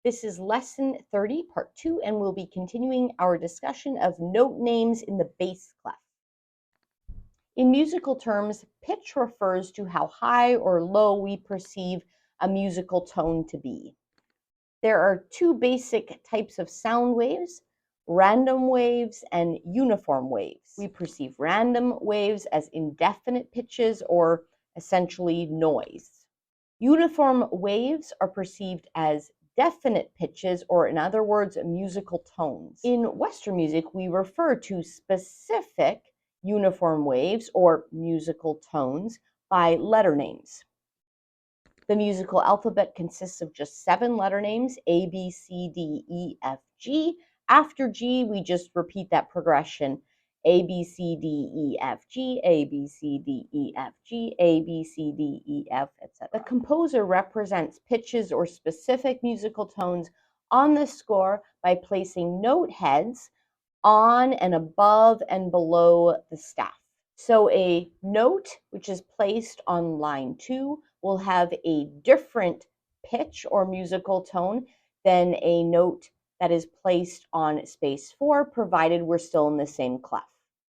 This is lesson 30, part 2, and we'll be continuing our discussion of note names in the bass clef. In musical terms, pitch refers to how high or low we perceive a musical tone to be. There are two basic types of sound waves: random waves and uniform waves. We perceive random waves as indefinite pitches or essentially noise. Uniform waves are perceived as definite pitches, or in other words, musical tones. In Western music, we refer to specific uniform waves or musical tones by letter names. The musical alphabet consists of just 7 letter names: A, B, C, D, E, F, G. After G, we just repeat that progression: A, B, C, D, E, F, G, A, B, C, D, E, F, G, A, B, C, D, E, F, etc. The composer represents pitches or specific musical tones on the score by placing note heads on and above and below the staff. So a note which is placed on line 2 will have a different pitch or musical tone than a note that is placed on space 4, provided we're still in the same clef.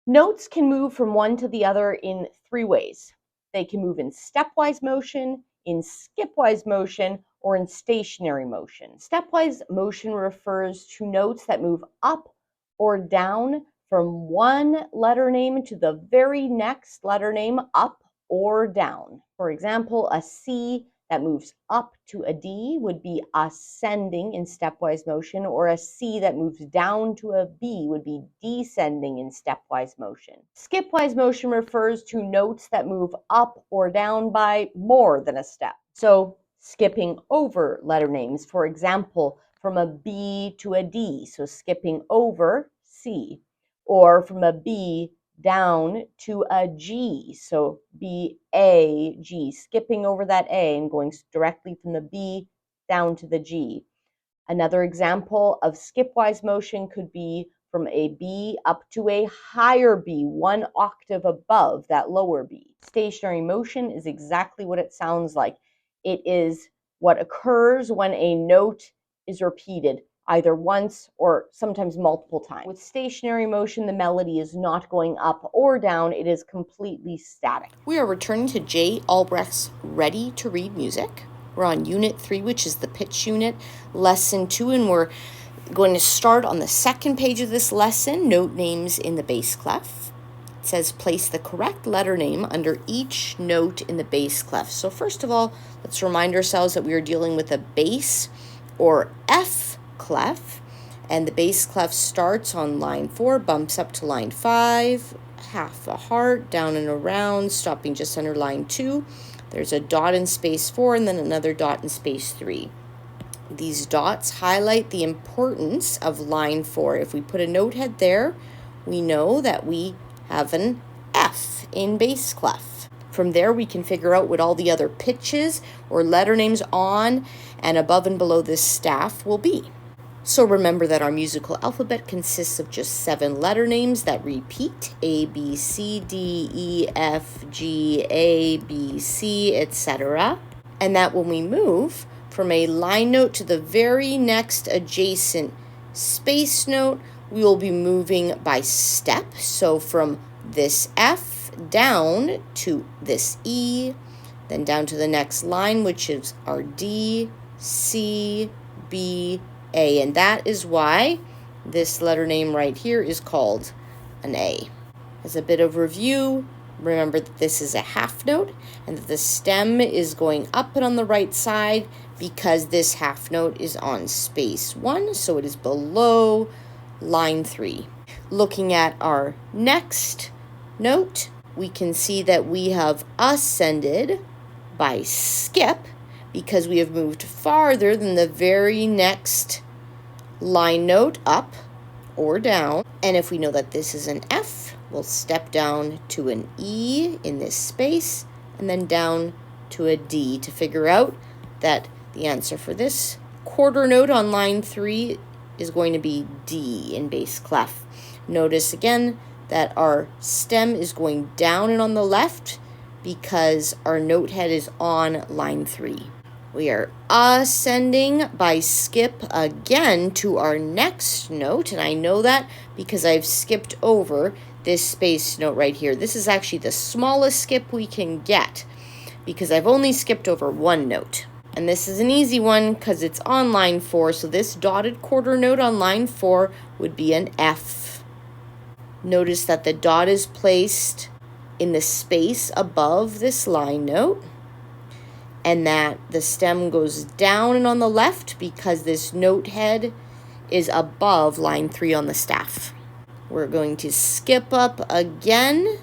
Notes can move from one to the other in 3 ways. They can move in stepwise motion, in skipwise motion, or in stationary motion. Stepwise motion refers to notes that move up or down from one letter name to the very next letter name, up or down. For example, a C that moves up to a D would be ascending in stepwise motion, or a C that moves down to a B would be descending in stepwise motion. Skipwise motion refers to notes that move up or down by more than a step. So skipping over letter names, for example, from a B to a D, so skipping over C, or from a B down to a G, so B, A, G, skipping over that A and going directly from the B down to the G. Another example of skipwise motion could be from a B up to a higher B, 1 octave above that lower B. Stationary motion is exactly what it sounds like. It is what occurs when a note is repeated either once or sometimes multiple times. With stationary motion, the melody is not going up or down, it is completely static. We are returning to J. Albrecht's Ready to Read Music. We're on Unit 3, which is the pitch unit, Lesson 2, and we're going to start on the second page of this lesson, note names in the bass clef. It says place the correct letter name under each note in the bass clef. So first of all, let's remind ourselves that we are dealing with a bass or F clef, and the bass clef starts on line 4, bumps up to line 5, half a heart, down and around, stopping just under line 2. There's a dot in space 4 and then another dot in space 3. These dots highlight the importance of line 4. If we put a note head there, we know that we have an F in bass clef. From there, we can figure out what all the other pitches or letter names on and above and below this staff will be. So remember that our musical alphabet consists of just 7 letter names that repeat: A, B, C, D, E, F, G, A, B, C, etc. And that when we move from a line note to the very next adjacent space note, we will be moving by step. So from this F down to this E, then down to the next line, which is our D, C, B, A. And that is why this letter name right here is called an A. As a bit of review, remember that this is a half note and that the stem is going up and on the right side because this half note is on space 1, so it is below line 3. Looking at our next note, we can see that we have ascended by skip because we have moved farther than the very next line note up or down. And if we know that this is an F, we'll step down to an E in this space and then down to a D to figure out that the answer for this quarter note on line 3 is going to be D in bass clef. Notice again that our stem is going down and on the left because our note head is on line 3. We are ascending by skip again to our next note, and I know that because I've skipped over this space note right here. This is actually the smallest skip we can get because I've only skipped over one note. And this is an easy one because it's on line 4, so this dotted quarter note on line 4 would be an F. Notice that the dot is placed in the space above this line note, and that the stem goes down and on the left because this note head is above line 3 on the staff. We're going to skip up again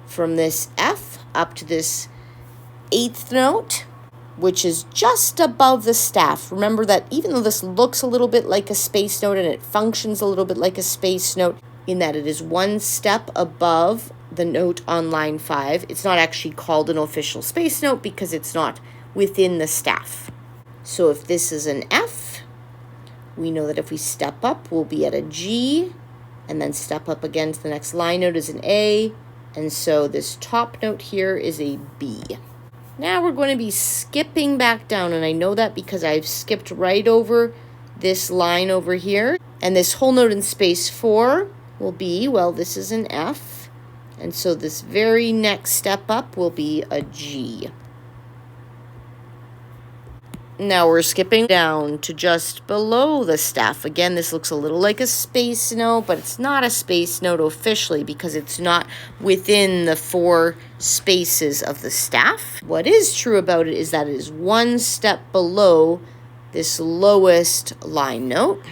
from this F up to this 8th note, which is just above the staff. Remember that even though this looks a little bit like a space note and it functions a little bit like a space note in that it is one step above the note on line 5, it's not actually called an official space note because it's not within the staff. So if this is an F, we know that if we step up, we'll be at a G, and then step up again to the next line note is an A, and so this top note here is a B. Now we're going to be skipping back down, and I know that because I've skipped right over this line over here, and this whole note in space 4 will be, well, this is an F, and so this very next step up will be a G. Now we're skipping down to just below the staff. Again, this looks a little like a space note, but it's not a space note officially because it's not within the 4 spaces of the staff. What is true about it is that it is one step below this lowest line note.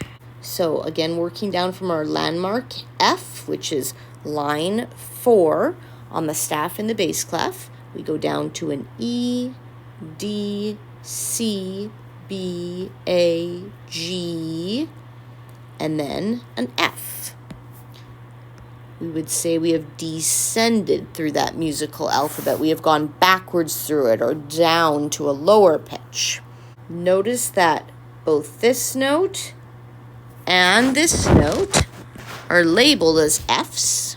So again, working down from our landmark F, which is line 4 on the staff in the bass clef, we go down to an E, D, C, B, A, G, and then an F. We would say we have descended through that musical alphabet. We have gone backwards through it or down to a lower pitch. Notice that both this note and this note are labeled as Fs,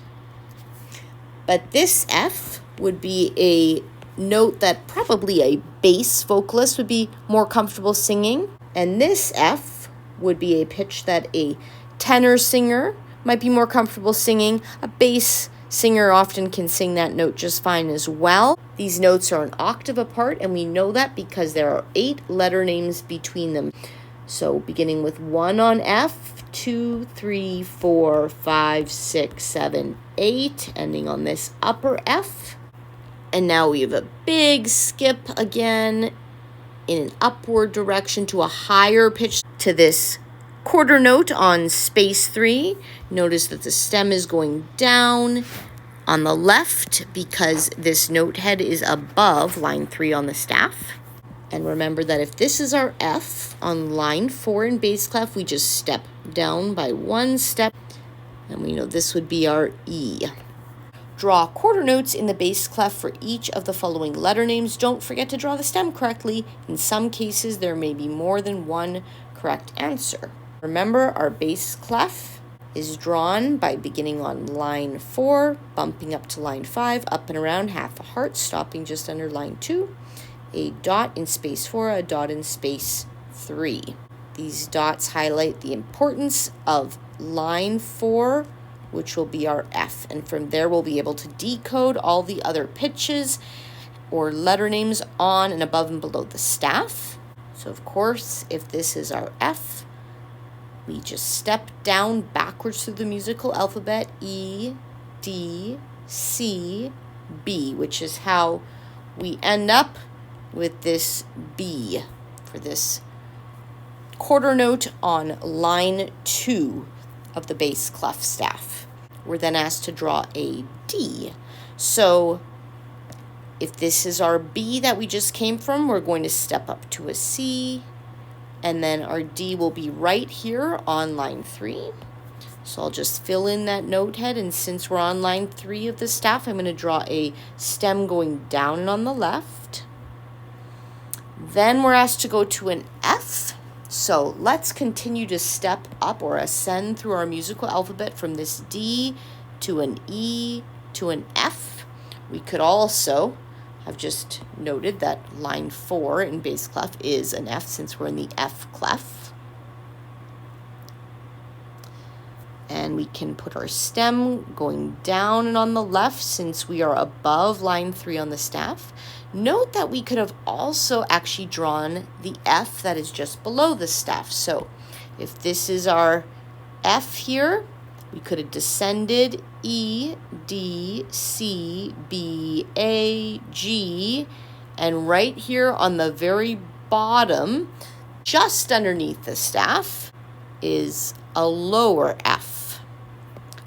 but this F would be a note that probably a bass vocalist would be more comfortable singing, and this F would be a pitch that a tenor singer might be more comfortable singing. A bass singer often can sing that note just fine as well. These notes are an octave apart, and we know that because there are 8 letter names between them. So beginning with 1 on F, 2, 3, 4, 5, 6, 7, 8, ending on this upper F. And now we have a big skip again in an upward direction to a higher pitch to this quarter note on space 3. Notice that the stem is going down on the left because this note head is above line 3 on the staff. And remember that if this is our F on line 4 in bass clef, we just step down by 1 step, and we know this would be our E. Draw quarter notes in the bass clef for each of the following letter names. Don't forget to draw the stem correctly. In some cases, there may be more than one correct answer. Remember, our bass clef is drawn by beginning on line 4, bumping up to line 5, up and around half a heart, stopping just under line 2, a dot in space 4, a dot in space 3. These dots highlight the importance of line 4, which will be our F, and from there we'll be able to decode all the other pitches or letter names on and above and below the staff. So of course, if this is our F, we just step down backwards through the musical alphabet, E, D, C, B, which is how we end up with this B for this quarter note on line 2 of the bass clef staff. We're then asked to draw a D. So if this is our B that we just came from, we're going to step up to a C, and then our D will be right here on line 3. So I'll just fill in that note head, and since we're on line 3 of the staff, I'm going to draw a stem going down and on the left. Then we're asked to go to an F. So let's continue to step up or ascend through our musical alphabet from this D to an E to an F. We could also have just noted that line 4 in bass clef is an F since we're in the F clef. And we can put our stem going down and on the left since we are above line 3 on the staff. Note that we could have also actually drawn the F that is just below the staff. So if this is our F here, we could have descended E, D, C, B, A, G, and right here on the very bottom, just underneath the staff, is a lower F,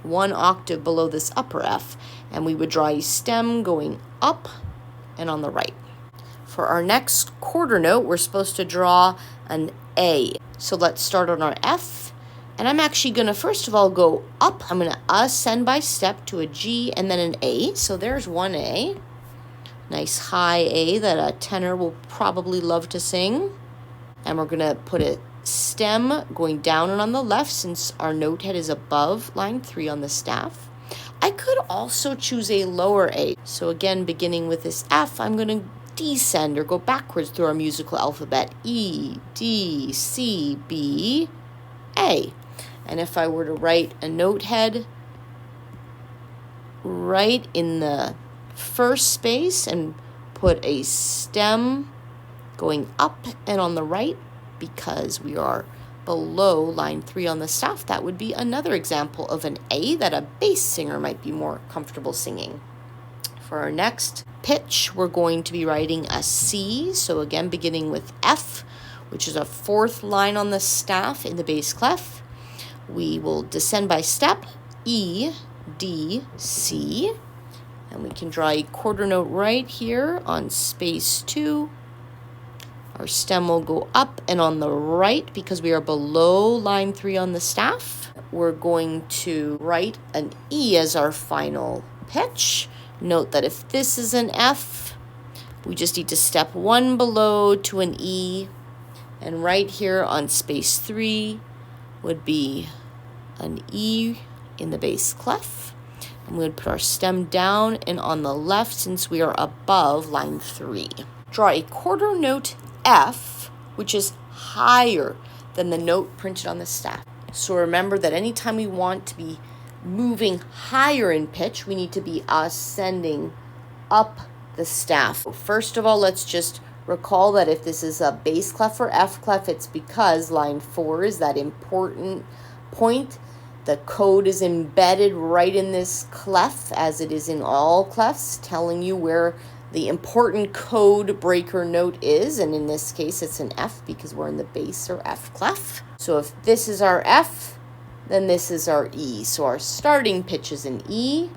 1 octave below this upper F, and we would draw a stem going up and on the right. For our next quarter note, we're supposed to draw an A. So let's start on our F, and I'm actually going to first of all go up. I'm going to ascend by step to a G and then an A. So there's one A. Nice high A that a tenor will probably love to sing. And we're going to put a stem going down and on the left since our note head is above line 3 on the staff. I could also choose a lower A. So again, beginning with this F, I'm going to descend or go backwards through our musical alphabet. E, D, C, B, A. And if I were to write a note head right in the first space and put a stem going up and on the right because we are below line 3 on the staff, that would be another example of an A that a bass singer might be more comfortable singing. For our next pitch, we're going to be writing a C. So again, beginning with F, which is a 4th line on the staff in the bass clef. We will descend by step, E, D, C, and we can draw a quarter note right here on space 2. Our stem will go up and on the right because we are below line 3 on the staff. We're going to write an E as our final pitch. Note that if this is an F, we just need to step 1 below to an E, and right here on space 3 would be an E in the bass clef. And we would put our stem down and on the left since we are above line 3. Draw a quarter note F, which is higher than the note printed on the staff. So remember that anytime we want to be moving higher in pitch, we need to be ascending up the staff. First of all, let's just recall that if this is a bass clef or F clef, it's because line 4 is that important point. The code is embedded right in this clef, as it is in all clefs, telling you where the important code breaker note is, and in this case it's an F because we're in the bass or F clef. So if this is our F, then this is our E. So our starting pitch is an E,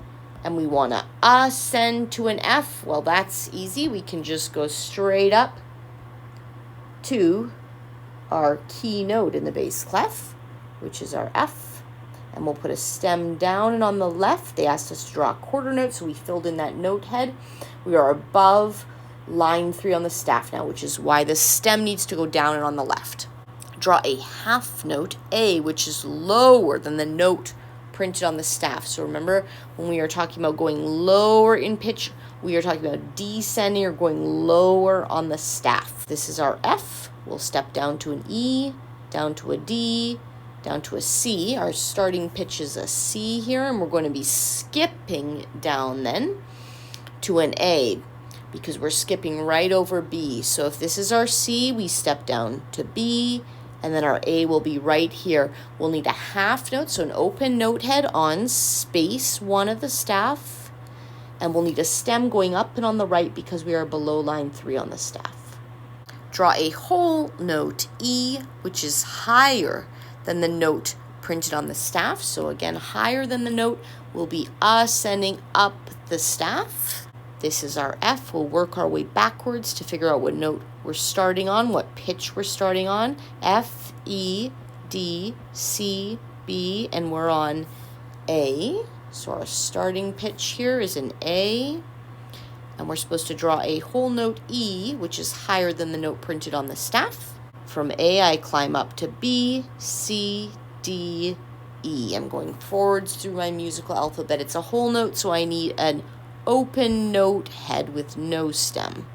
and we want to ascend to an F. Well, that's easy. We can just go straight up to our key note in the bass clef, which is our F, and we'll put a stem down and on the left. They asked us to draw a quarter note, so we filled in that note head. We are above line 3 on the staff now, which is why the stem needs to go down and on the left. Draw a half note A, which is lower than the note printed on the staff. So remember, when we are talking about going lower in pitch, we are talking about descending or going lower on the staff. This is our F. We'll step down to an E, down to a D, down to a C. Our starting pitch is a C here, and we're going to be skipping down then to an A because we're skipping right over B. So if this is our C, we step down to B, and then our A will be right here. We'll need a half note, so an open note head on space 1 of the staff, and we'll need a stem going up and on the right because we are below line 3 on the staff. Draw a whole note E, which is higher than the note printed on the staff. So again, higher than the note will be ascending up the staff. This is our F. We'll work our way backwards to figure out what note we're starting on, what pitch we're starting on. F, E, D, C, B, and we're on A. So our starting pitch here is an A. And we're supposed to draw a whole note E, which is higher than the note printed on the staff. From A, I climb up to B, C, D, E. I'm going forwards through my musical alphabet. It's a whole note, so I need an open note head with no stem.